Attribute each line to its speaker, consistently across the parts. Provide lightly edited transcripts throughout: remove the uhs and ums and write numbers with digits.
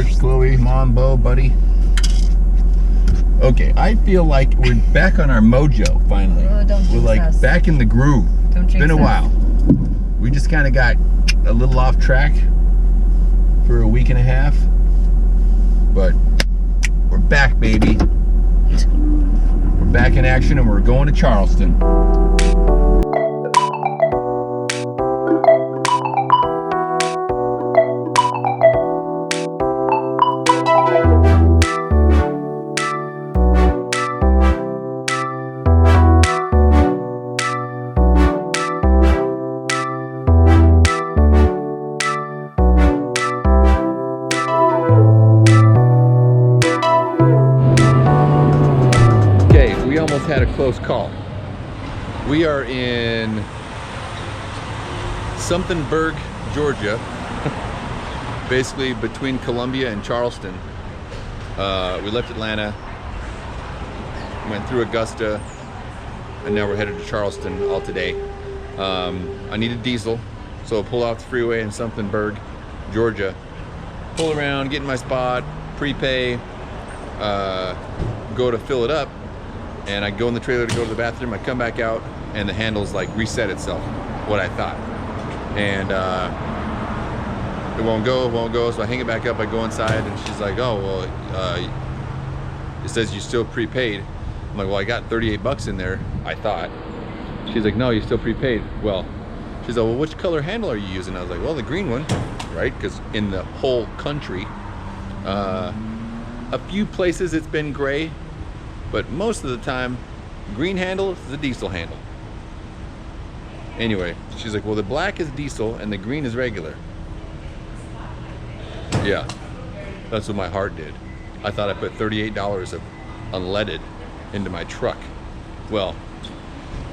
Speaker 1: here, Chloe, Mom, Bo, buddy. Okay, I feel like we're back on our mojo finally.
Speaker 2: Oh, don't
Speaker 1: we're like
Speaker 2: us.
Speaker 1: back in the groove.
Speaker 2: Don't
Speaker 1: It's been a while. We just kind of got a little off track for a week and a half, but we're back, baby. We're back in action, and we're going to Charleston. We almost had a close call. We are in Somethinburg, Georgia, basically between Columbia and Charleston. We left Atlanta, went through Augusta, and now we're headed to Charleston all today. I need a diesel, so I'll pull off the freeway in Somethinburg, Georgia, pull around, get in my spot, prepay, go to fill it up. And I go in the trailer to go to the bathroom. I come back out, and the handle's like reset itself, what I thought. And it won't go. So I hang it back up. I go inside, and she's like, "Oh, well, it says you still prepaid." I'm like, "Well, I got 38 bucks in there, I thought." She's like, "No, you still prepaid." Well, she's like, "Well, which color handle are you using?" I was like, "Well, the green one, right?" Because in the whole country, a few places it's been gray. But most of the time, green handle is a diesel handle. Anyway, she's like, well, the black is diesel and the green is regular. Yeah, that's what my heart did. I thought I put $38 of unleaded into my truck. Well,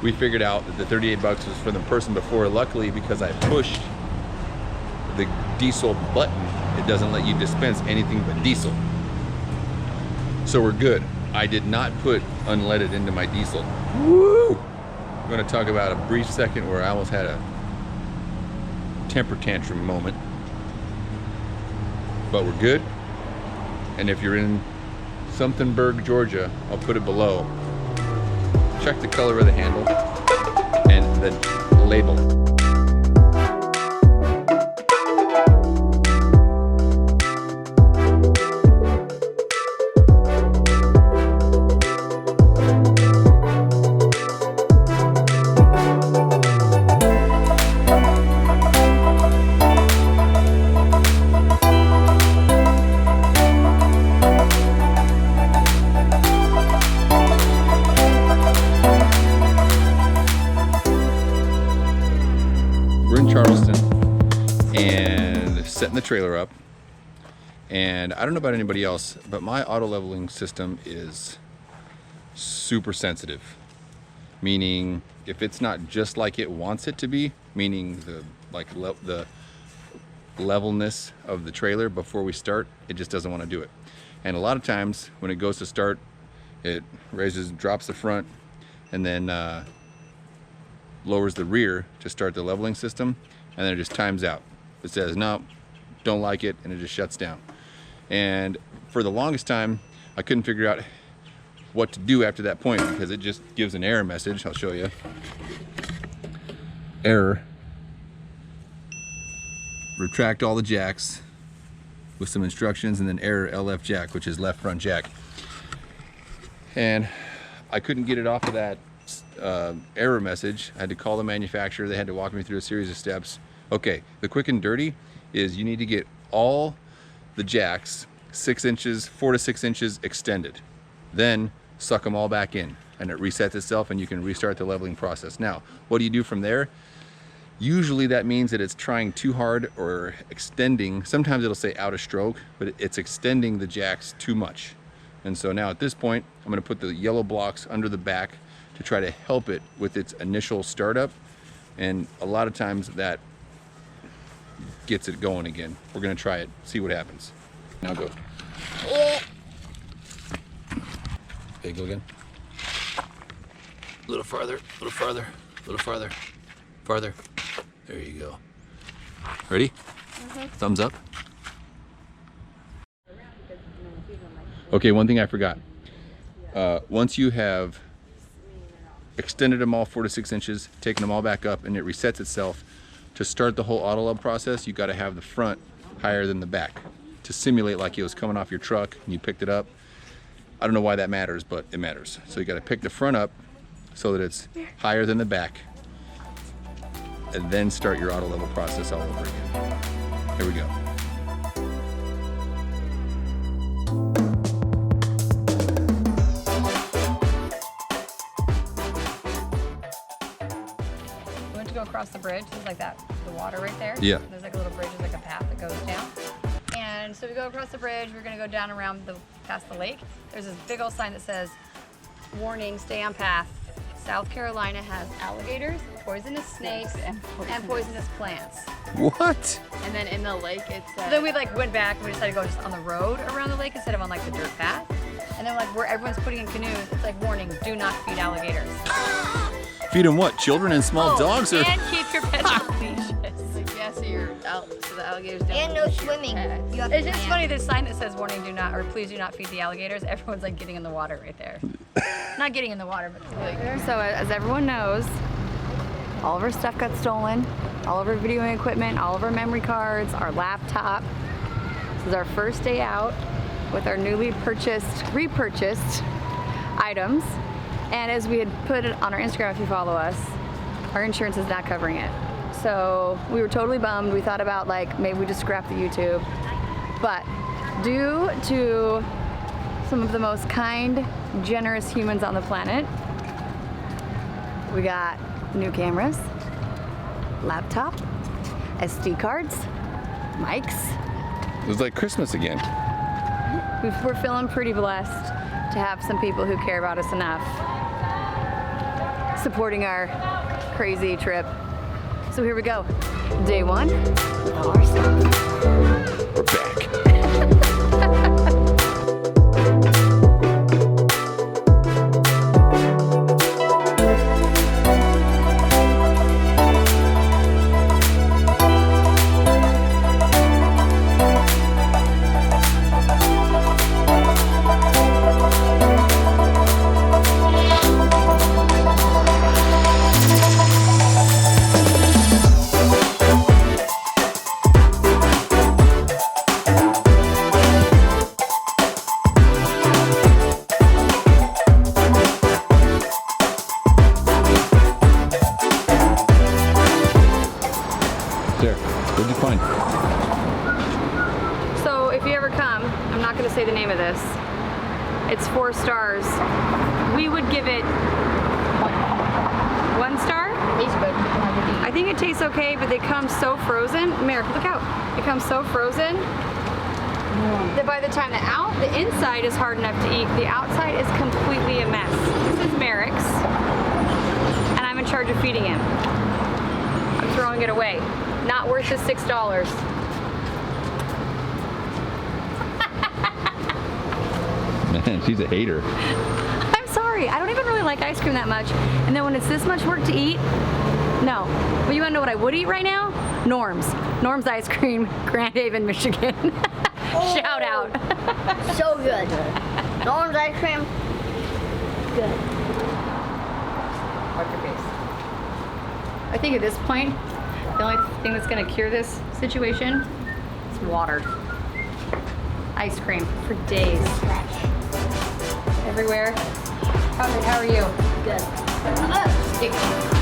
Speaker 1: we figured out that the 38 bucks was for the person before. Luckily, because I pushed the diesel button, it doesn't let you dispense anything but diesel. So we're good. I did not put unleaded into my diesel. Woo! I'm going to talk about a brief second where I almost had a temper tantrum moment. But we're good. And if you're in Somethinburg, Georgia, I'll put it below. Check the color of the handle and the label. We're in Charleston and setting the trailer up, and I don't know about anybody else, but my auto leveling system is super sensitive, meaning if it's not just like it wants it to be, meaning the levelness of the trailer before we start, it just doesn't want to do it. And a lot of times when it goes to start, it drops the front, and then lowers the rear to start the leveling system, and then it just times out. It says, no, don't like it, and it just shuts down. And for the longest time, I couldn't figure out what to do after that point, because it just gives an error message. I'll show you. Error. Retract all the jacks with some instructions, and then error LF jack, which is left front jack. And I couldn't get it off of that error message. I had to call the manufacturer. They had to walk me through a series of steps. Okay, the quick and dirty is you need to get all the jacks 4 to 6 inches extended, then suck them all back in, and it resets itself, and you can restart the leveling process. Now, what do you do from there? Usually that means that it's trying too hard or extending. Sometimes it'll say out of stroke, but it's extending the jacks too much. And so now at this point, I'm going to put the yellow blocks under the back to try to help it with its initial startup, and a lot of times that gets it going again. We're going to try it, see what happens. Now go. Okay, go again. A little farther, a little farther, a little farther, farther. There you go. Ready? Thumbs up. Okay, one thing I forgot. Once you have extended them all 4 to 6 inches, taken them all back up, and it resets itself, to start the whole auto lub process, you got to have the front higher than the back to simulate like it was coming off your truck and you picked it up. I don't know why that matters, but it matters. So you got to pick the front up so that it's higher than the back, and then start your auto level process all over again. Here we go.
Speaker 2: We went to go across the bridge. There's like that, the water right there.
Speaker 1: Yeah.
Speaker 2: There's like a little bridge, there's like a path that goes down. And so we go across the bridge. We're gonna go down around past the lake. There's this big old sign that says, "Warning, stay on path. South Carolina has alligators, poisonous snakes, and poisonous plants."
Speaker 1: What?
Speaker 2: And then in the lake, it said. So then we like went back and we decided to go just on the road around the lake instead of on like the dirt path. And then like where everyone's putting in canoes, it's like, "Warning, do not feed alligators."
Speaker 1: Feed them what? Children and small dogs? Or?
Speaker 2: And keep your pets on leashes.
Speaker 3: Like, yeah, so the alligators don't.
Speaker 4: And no swimming. You have
Speaker 2: It's
Speaker 4: to
Speaker 2: just
Speaker 4: plan.
Speaker 2: funny, this sign that says "Warning, do not," or "Please do not feed the alligators." Everyone's like getting in the water right there. Not getting in the water, but like. So as everyone knows, all of our stuff got stolen. All of our videoing equipment, all of our memory cards, our laptop. This is our first day out with our newly repurchased items. And as we had put it on our Instagram, if you follow us, our insurance is not covering it. So we were totally bummed. We thought about like maybe we just scrap the YouTube. But due to some of the most kind, generous humans on the planet, we got new cameras, laptop, SD cards, mics.
Speaker 1: It was like Christmas again.
Speaker 2: We're feeling pretty blessed to have some people who care about us enough supporting our crazy trip. So here we go. Day one with all our stuff.
Speaker 1: We're back. There, what'd you find?
Speaker 2: So if you ever come, I'm not gonna say the name of this. It's 4 stars. We would give it 1 star.
Speaker 4: Tastes good.
Speaker 2: I think it tastes okay, but they come so frozen. Merrick, look out. It comes so frozen that by the time the inside is hard enough to eat, the outside is completely a mess. This is Merrick's, and I'm in charge of feeding him. I'm throwing it away. Not worth the $6.
Speaker 1: Man, she's a hater.
Speaker 2: I'm sorry, I don't even really like ice cream that much. And then when it's this much work to eat, no. But you wanna know what I would eat right now? Norm's ice cream, Grand Haven, Michigan. Shout out.
Speaker 4: So good. Norm's ice cream. Good.
Speaker 2: Wipe your face. I think at this point, the only thing that's gonna cure this situation is water. Ice cream for days. Everywhere. How are you?
Speaker 4: Good.
Speaker 2: Sticky.